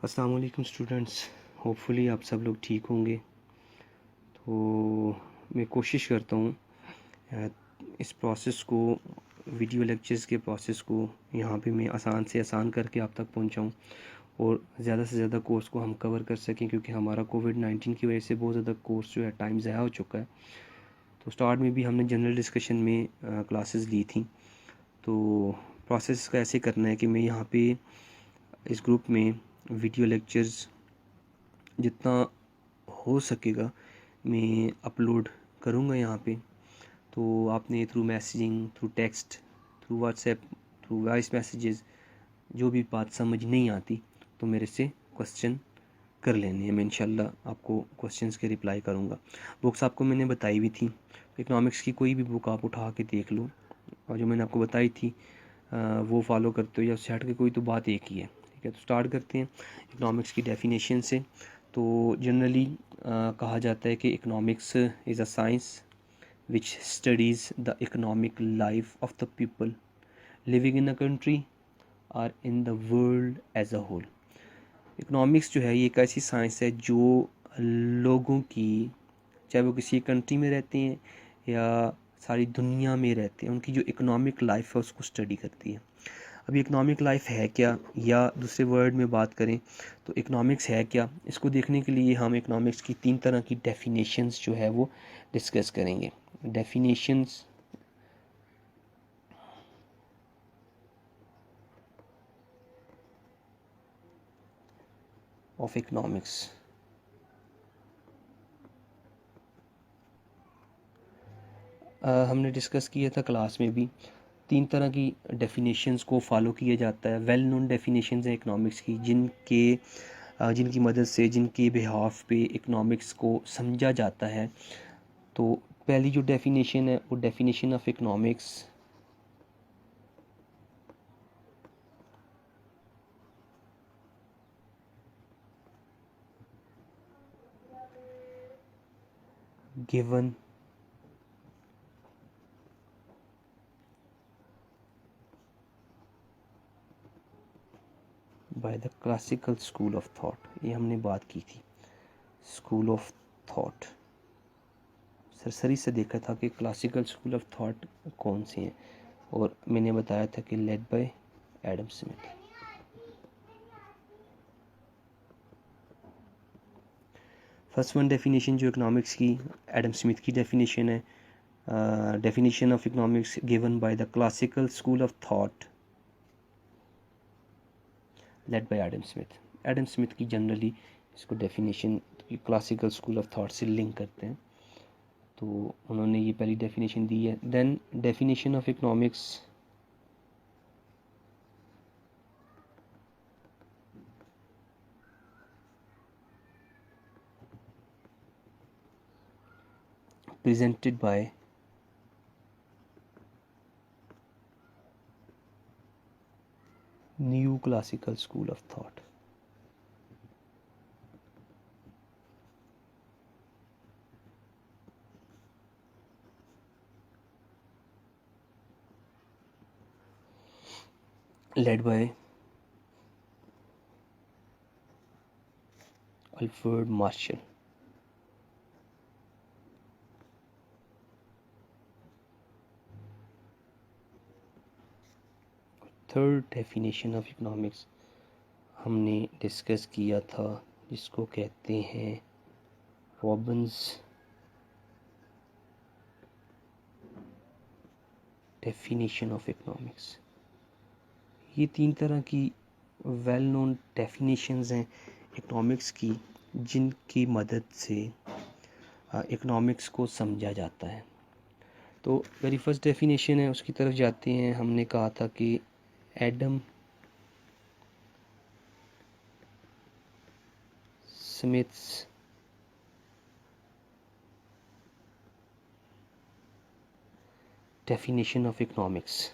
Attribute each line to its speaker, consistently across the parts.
Speaker 1: अस्सलाम वालेकुम students, hopefully आप सब लोग ठीक होंगे। तो मैं कोशिश करता हूँ इस प्रोसेस को, वीडियो लेक्चर्स के प्रोसेस को यहाँ पे मैं आसान से आसान करके आप तक पहुँचाऊँ और ज़्यादा से ज़्यादा कोर्स को हम कवर कर सकें, क्योंकि हमारा कोविड-19 की वजह से बहुत ज़्यादा कोर्स जो है टाइम ज़ाया हो चुका है। तो स्टार्ट में भी हमने जनरल डिस्कशन में क्लासेस ली थी। तो प्रोसेस का ऐसे करना है कि मैं यहाँ पे इस ग्रुप में वीडियो लेक्चर्स जितना हो सकेगा मैं अपलोड करूँगा यहाँ पे। तो आपने through messaging, through text, through WhatsApp, through voice messages जो भी बात समझ नहीं आती तो मेरे से क्वेश्चन कर लेने हैं। मैं इंशाल्लाह आपको क्वेश्चंस के रिप्लाई करूँगा। बुक्स आपको मैंने बताई भी थी, इकोनॉमिक्स की कोई भी बुक आप उठा के देख लो और जो मैंने आपको बताई थी वो फॉलो करते हो या उससे हट के कोई तो बात एक ही है। ठीक है, तो स्टार्ट करते हैं इकोनॉमिक्स की डेफिनेशन से। तो जनरली कहा जाता है कि economics is a science which studies the economic life of the people living in a country और in the world as a whole. Economics जो है ये एक ऐसी साइंस है जो लोगों की, चाहे वो किसी कंट्री में रहते हैं या सारी दुनिया में रहते हैं, उनकी जो इकोनॉमिक लाइफ है उसको स्टडी करती है। अभी इकोनॉमिक लाइफ है क्या, या दूसरे वर्ड में बात करें तो इकोनॉमिक्स है क्या, इसको देखने के लिए हम इकोनॉमिक्स की 3 तरह की डेफिनेशंस जो है वो डिस्कस करेंगे। Definitions of economics. हमने डिस्कस किया था क्लास में भी, 3 तरह की डेफिनेशंस को फॉलो किया जाता है। वेल नोन डेफिनेशंस हैं इकोनॉमिक्स की, जिनकी मदद से, जिनके बिहाफ पे इकोनॉमिक्स को समझा जाता है। तो पहली जो डेफिनेशन है वो definition of economics given by the classical school of thought. ये हमने बात की थी, स्कूल ऑफ थॉट। सरसरी से देखा था कि क्लासिकल स्कूल ऑफ थॉट कौन से हैं, और मैंने बताया था कि led by Adam Smith. First one definition जो इकोनॉमिक्स की, एडम स्मिथ की डेफिनेशन है। Definition of economics given by the classical school of thought led by Adam Smith. Adam Smith की जनरली इसको definition classical school of thought से link करते हैं, तो उन्होंने ये पहली डेफिनेशन दी है। Then definition of economics presented by new classical school of thought। led by Alfred Marshall। Third definition of economics हमने डिस्कस किया था, जिसको कहते हैं रॉबिन्स डेफिनेशन ऑफ इकोनॉमिक्स। ये 3 तरह की वेल नोन डेफिनेशंस हैं इकोनॉमिक्स की, जिनकी मदद से इकोनॉमिक्स को समझा जाता है। तो वेरी फर्स्ट डेफिनेशन है, उसकी तरफ जाते हैं। हमने कहा था कि Adam Smiths definition of economics.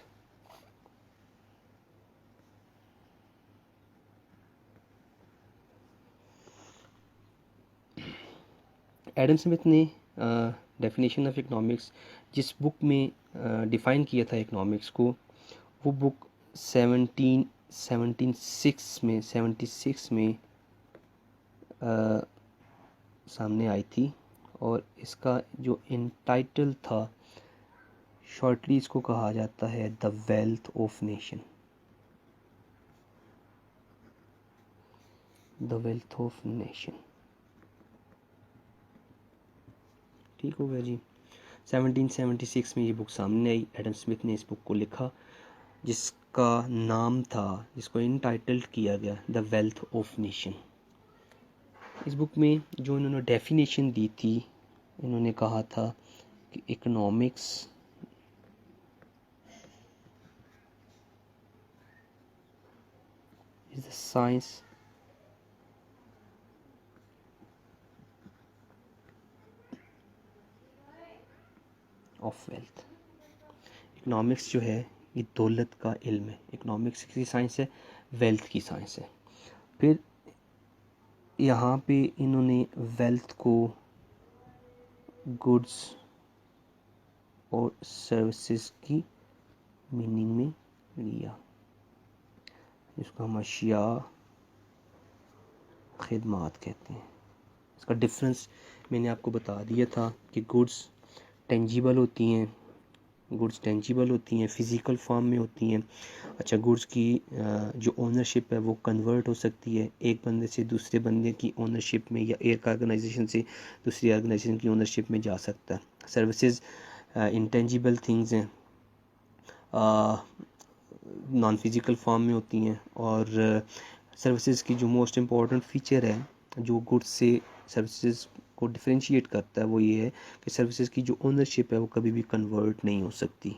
Speaker 1: Adam Smith ने डेफिनेशन ऑफ इकोनॉमिक्स जिस बुक में डिफ़ाइन किया था इकोनॉमिक्स को, वो बुक 76 में सामने आई थी और इसका जो टाइटल था, शॉर्टली इसको कहा जाता है the wealth of nation. The wealth of nation, ठीक हो गया जी। 1776 में ये बुक सामने आई। एडम स्मिथ ने इस बुक को लिखा, जिसका नाम था, जिसको इनटाइटल्ड किया गया द वेल्थ ऑफ नेशन। इस बुक में जो इन्होंने डेफिनेशन दी थी, इन्होंने कहा था कि economics is the science of wealth. Economics जो है ये दौलत का इल्म है। इकोनॉमिक्स की साइंस है, वेल्थ की साइंस है। फिर यहाँ पे इन्होंने वेल्थ को गुड्स और सर्विसेज की मीनिंग में लिया, जिसको हम अशिया खिदमात कहते हैं। इसका डिफरेंस मैंने आपको बता दिया था कि गुड्स टेंजिबल होती हैं, फ़िज़िकल फॉर्म में होती हैं। अच्छा, गुड्स की जो ओनरशिप है वो कन्वर्ट हो सकती है एक बंदे से दूसरे बंदे की ओनरशिप में, या एक ऑर्गेनाइजेशन से दूसरी ऑर्गेनाइजेशन की ओनरशिप में जा सकता है। सर्विसेज इंटेंजिबल थिंग्स हैं, नॉन फिज़िकल फॉर्म में होती हैं। और सर्विसेज की जो मोस्ट इम्पॉर्टेंट फ़ीचर है, जो गुड्स से सर्विसेज को डिफरेंशिएट करता है, वो ये है कि सर्विसेज की जो ओनरशिप है वो कभी भी कन्वर्ट नहीं हो सकती।